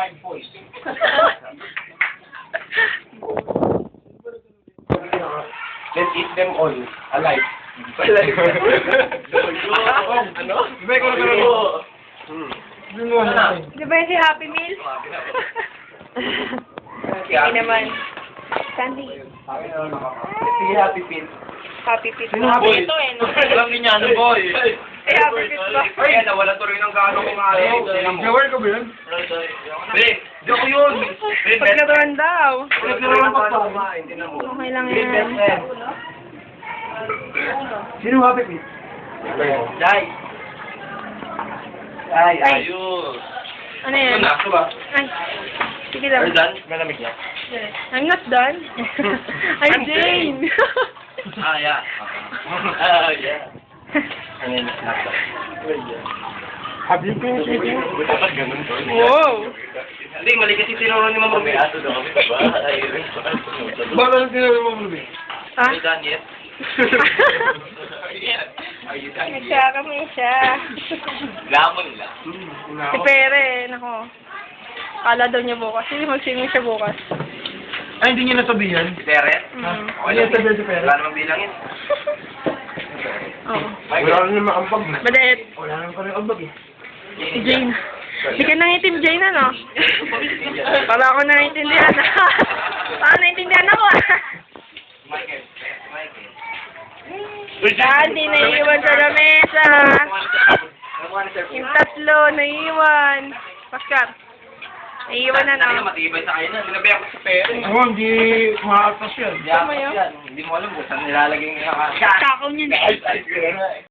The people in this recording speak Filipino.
5 boys. Let's eat them all alive. Ano? Di ba yung si Happy Meal? Hindi naman. Sandy. Sige, Happy Meal. Happy Meal. Sino Happy ito eh? Alam niya, ano boy? Eh, Happy Meal ba? Ay, nawala tuloy ng gano'ng kung ayaw. Gawar ka ba yun? Be, joke yun. Pagkaroon daw. Pagkaroon pa pa. Hindi na mo. Okay lang yan. Sino Happy Meal? Jai. Ay, ayos. Ano yan? Ano na? Ito ba? Ay. Sige lang. Are done? Malamig niya. I'm not done. I'm Jane. Ah, yeah. Yeah. Ano yun? Have you finished eating? Dapat ganun to. Wow. Hindi, mali kasi tinuro ni Mama May. Ato daw kami ba? Bakit ang tinawag mo Ruby? Ha? Are you done yet? Are you done May yet? siya kami siya. Lamon lang. Si Pere, nako. Kala daw niya bukas. Hindi mag-swimming siya bukas. Ay, hindi niya nasabihan. Si Tere? Mm. Okay lang. Sabihan si Tere. Wala namang bilangin. Oo. Wala naman makambag. Badet. Wala naman pa rin ambag eh. Si Jane. Hindi ka nangitim, Jane, ano? Para ako naiintindihan. Para naiintindihan ako. Michael. Dati naiiwan sa lamesa. Yung tatlo, naiiwan. Pascal. Naiiwan na, Ano no? matibay sa kayo na. Sinabi ako sa pera. Oo, hindi makakapos yan. Hindi ako yan. Hindi mo alam kung saan nilalagay yung naka... Kakao niya na.